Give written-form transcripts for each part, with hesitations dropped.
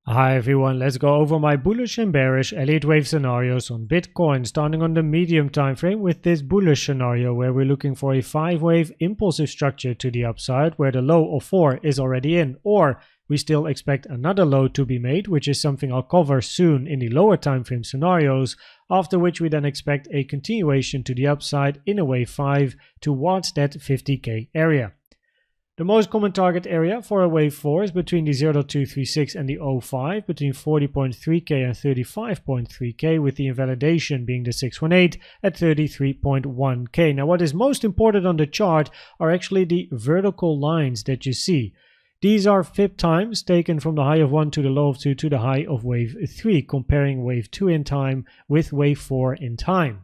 Hi everyone, let's go over my bullish and bearish Elliott Wave scenarios on Bitcoin, starting on the medium time frame with this bullish scenario where we're looking for a 5-wave impulsive structure to the upside where the low of 4 is already in, or we still expect another low to be made, which is something I'll cover soon in the lower time frame scenarios, after which we then expect a continuation to the upside in a wave 5 towards that 50k area. The most common target area for a wave 4 is between the 0.236 and the 0.5, between 40.3k and 35.3k, with the invalidation being the 618 at 33.1k. Now what is most important on the chart are actually the vertical lines that you see. These are fib times taken from the high of 1 to the low of 2 to the high of wave 3, comparing wave 2 in time with wave 4 in time.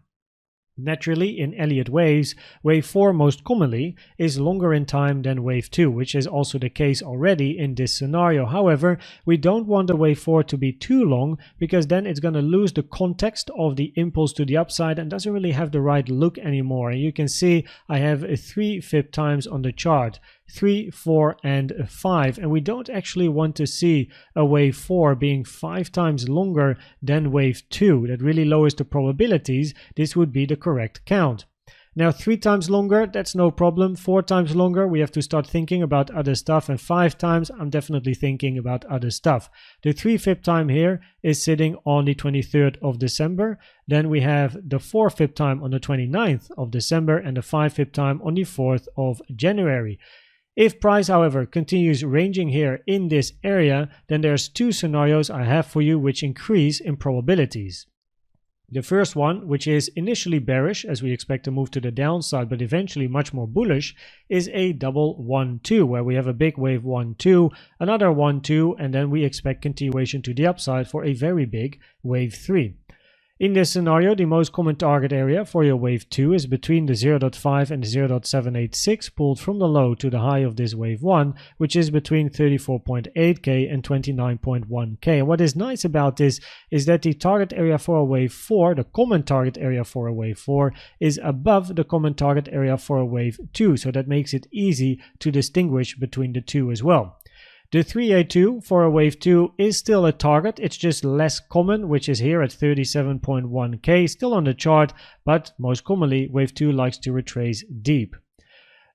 Naturally, in Elliott waves, wave 4 most commonly is longer in time than wave 2, which is also the case already in this scenario. However, we don't want the wave 4 to be too long, because then it's going to lose the context of the impulse to the upside and doesn't really have the right look anymore. And you can see I have 3 fib times on the chart. 3, 4, and 5, and we don't actually want to see a wave 4 being 5 times longer than wave 2. That really lowers the probabilities. This would be the correct count. Now 3 times longer, that's no problem. 4 times longer, we have to start thinking about other stuff, and 5 times, I'm definitely thinking about other stuff. The 3 fib time here is sitting on the 23rd of December. Then we have the 4 fib time on the 29th of December and the 5 fib time on the 4th of January. If price, however, continues ranging here in this area, then there's 2 scenarios I have for you which increase in probabilities. The first one, which is initially bearish as we expect to move to the downside but eventually much more bullish, is a double 1-2, where we have a big wave 1-2, another 1-2, and then we expect continuation to the upside for a very big wave 3. In this scenario, the most common target area for your wave 2 is between the 0.5 and 0.786, pulled from the low to the high of this wave 1, which is between 34.8k and 29.1k. And what is nice about this is that the target area for a wave 4, the common target area for a wave 4, is above the common target area for a wave 2, so that makes it easy to distinguish between the two as well. The 382 for a wave 2 is still a target, it's just less common, which is here at 37.1k, still on the chart, but most commonly wave 2 likes to retrace deep.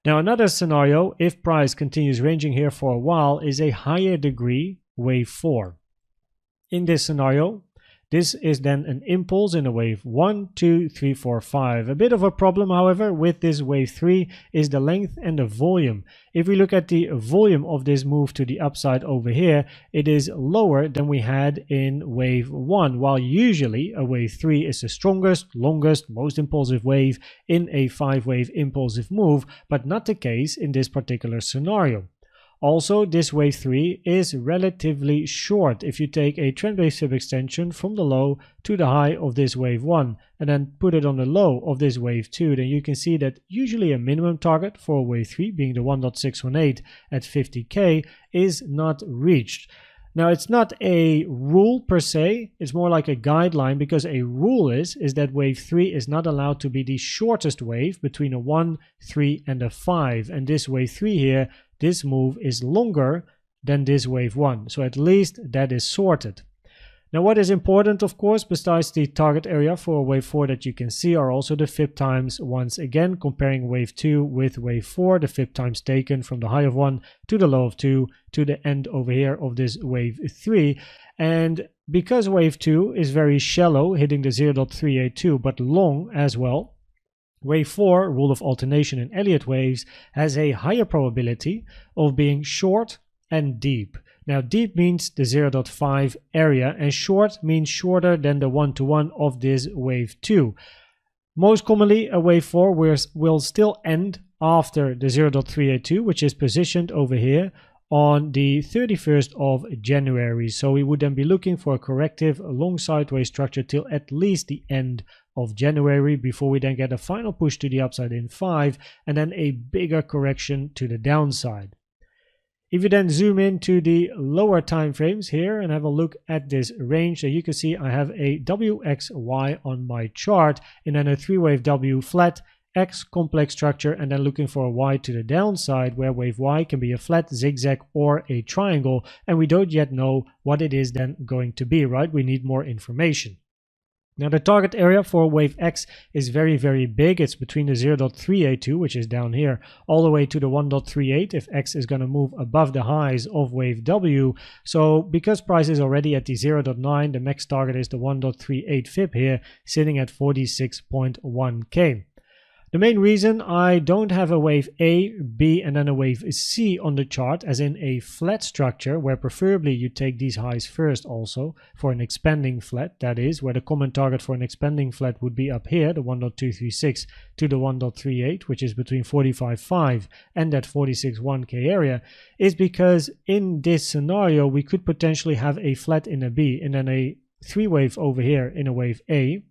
Now another scenario, if price continues ranging here for a while, is a higher degree wave 4. In this scenario, this is then an impulse in a wave 1, 2, 3, 4, 5. A bit of a problem, however, with this wave 3 is the length and the volume. If we look at the volume of this move to the upside over here, it is lower than we had in wave 1, while usually a wave 3 is the strongest, longest, most impulsive wave in a 5-wave impulsive move, but not the case in this particular scenario. Also, this wave 3 is relatively short. If you take a trend-based fib extension from the low to the high of this wave 1 and then put it on the low of this wave 2, then you can see that usually a minimum target for wave 3, being the 1.618 at 50k, is not reached. Now, it's not a rule per se, it's more like a guideline, because a rule is that wave 3 is not allowed to be the shortest wave between a 1, 3 and a 5. And this wave 3 here, this move is longer than this wave 1. So at least that is sorted. Now what is important, of course, besides the target area for wave 4 that you can see, are also the fib times. Once again, comparing wave 2 with wave 4, the fib times taken from the high of 1 to the low of 2 to the end over here of this wave 3. And because wave 2 is very shallow, hitting the 0.382, but long as well, wave 4, rule of alternation in Elliott waves, has a higher probability of being short and deep. Now deep means the 0.5 area, and short means shorter than the 1-to-1 of this wave 2. Most commonly a wave 4 will still end after the 0.382, which is positioned over here on the 31st of January. So we would then be looking for a corrective long sideways structure till at least the end of January, before we then get a final push to the upside in 5 and then a bigger correction to the downside. If you then zoom into the lower time frames here and have a look at this range, so you can see I have a WXY on my chart and then a 3-wave W flat X complex structure, and then looking for a Y to the downside, where wave Y can be a flat, zigzag, or a triangle, and we don't yet know what it is then going to be, right? We need more information. Now the target area for wave X is very, very big. It's between the 0.382, which is down here, all the way to the 1.38 if X is going to move above the highs of wave W. So because price is already at the 0.9, the next target is the 1.38 fib here, sitting at 46.1k. The main reason I don't have a wave A, B, and then a wave C on the chart, as in a flat structure, where preferably you take these highs first also for an expanding flat, that is, where the common target for an expanding flat would be up here, the 1.236 to the 1.38, which is between 45.5 and that 46.1k area, is because in this scenario we could potentially have a flat in a B and then a 3-wave over here in a wave A.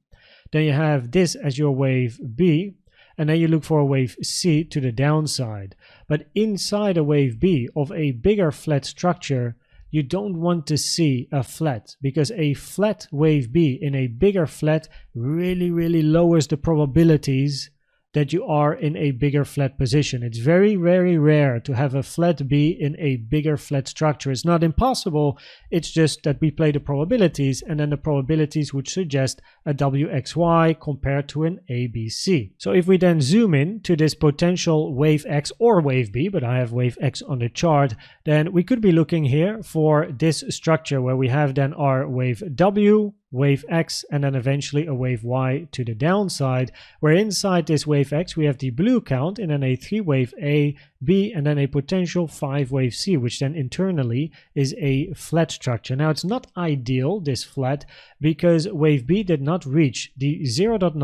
Then you have this as your wave B, and then you look for a wave C to the downside. But inside a wave B of a bigger flat structure, you don't want to see a flat, because a flat wave B in a bigger flat really lowers the probabilities that you are in a bigger flat position. It's very, very rare to have a flat B in a bigger flat structure. It's not impossible, it's just that we play the probabilities, and then the probabilities would suggest a WXY compared to an ABC. So if we then zoom in to this potential wave X or wave B, but I have wave X on the chart, then we could be looking here for this structure where we have then our wave W, wave X, and then eventually a wave Y to the downside, where inside this wave X we have the blue count and then a 3-wave A, B, and then a potential 5-wave C, which then internally is a flat structure. Now it's not ideal, this flat, because wave B did not reach the 0.9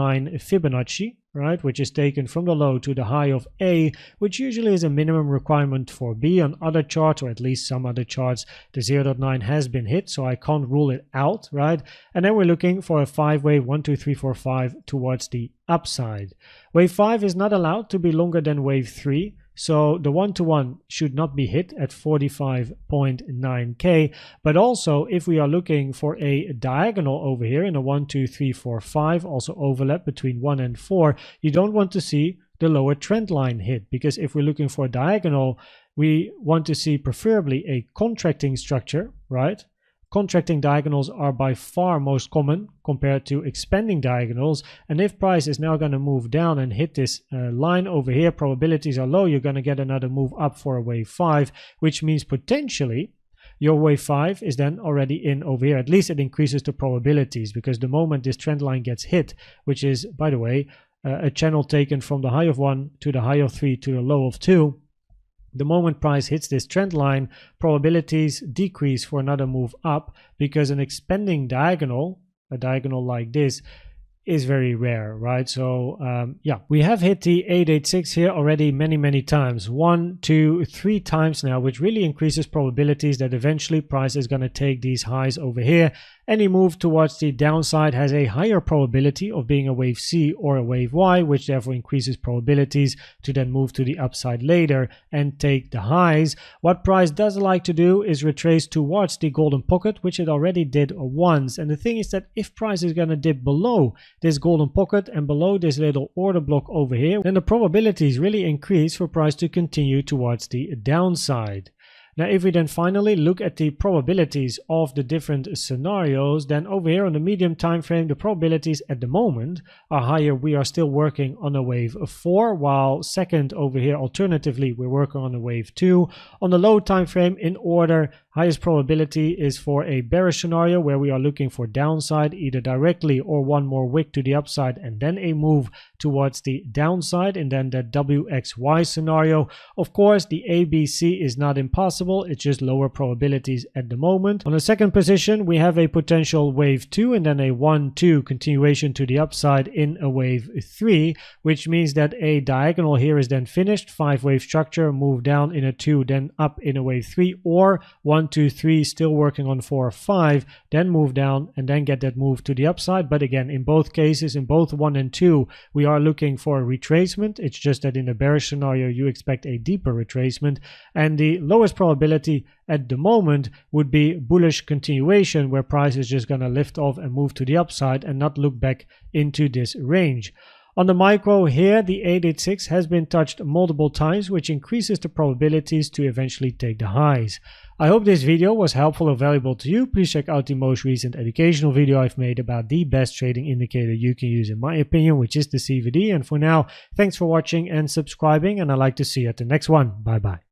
Fibonacci, right, which is taken from the low to the high of A, which usually is a minimum requirement for B. On other charts, or at least some other charts, the 0.9 has been hit, so I can't rule it out, right? And then we're looking for a 5-wave 1, 2, 3, 4, 5 towards the upside. Wave 5 is not allowed to be longer than wave 3, so the 1-to-1 should not be hit at 45.9k. But also, if we are looking for a diagonal over here in a 1, 2, 3, 4, 5, also overlap between 1 and 4, you don't want to see the lower trend line hit, because if we're looking for a diagonal, we want to see preferably a contracting structure, right? Contracting diagonals are by far most common compared to expanding diagonals, and if price is now going to move down and hit this line over here, probabilities are low, you're going to get another move up for a wave 5, which means potentially your wave 5 is then already in over here. At least it increases the probabilities, because the moment this trend line gets hit, which is, by the way, a channel taken from the high of 1 to the high of 3 to the low of 2, the moment price hits this trend line, probabilities decrease for another move up, because an expanding diagonal, a diagonal like this, is very rare, right? So yeah, we have hit the 886 here already many times, 1, 2, 3 times now, which really increases probabilities that eventually price is going to take these highs over here. Any move towards the downside has a higher probability of being a wave C or a wave Y, which therefore increases probabilities to then move to the upside later and take the highs. What price does like to do is retrace towards the golden pocket, which it already did once. And the thing is that if price is going to dip below this golden pocket and below this little order block over here, then the probabilities really increase for price to continue towards the downside. Now, if we then finally look at the probabilities of the different scenarios, then over here on the medium time frame, the probabilities at the moment are higher. We are still working on a wave 4, while second over here, alternatively, we're working on a wave 2. On the low time frame, in order, highest probability is for a bearish scenario, where we are looking for downside, either directly or one more wick to the upside, and then a move towards the downside, and then the WXY scenario. Of course, the ABC is not impossible. It's just lower probabilities at the moment. On the second position, we have a potential wave 2 and then a 1-2 continuation to the upside in a wave 3, which means that a diagonal here is then finished, 5-wave structure, move down in a 2, then up in a wave 3, or 1, 2, 3, still working on 4 or 5, then move down and then get that move to the upside. But again, in both cases, in both 1 and 2, we are looking for a retracement. It's just that in a bearish scenario, you expect a deeper retracement, and the lowest probability at the moment would be bullish continuation, where price is just going to lift off and move to the upside and not look back into this range. On the micro here, the 886 has been touched multiple times, which increases the probabilities to eventually take the highs. I hope this video was helpful or valuable to you. Please check out the most recent educational video I've made about the best trading indicator you can use in my opinion, which is the CVD. And for now, thanks for watching and subscribing, and I'd like to see you at the next one. Bye bye.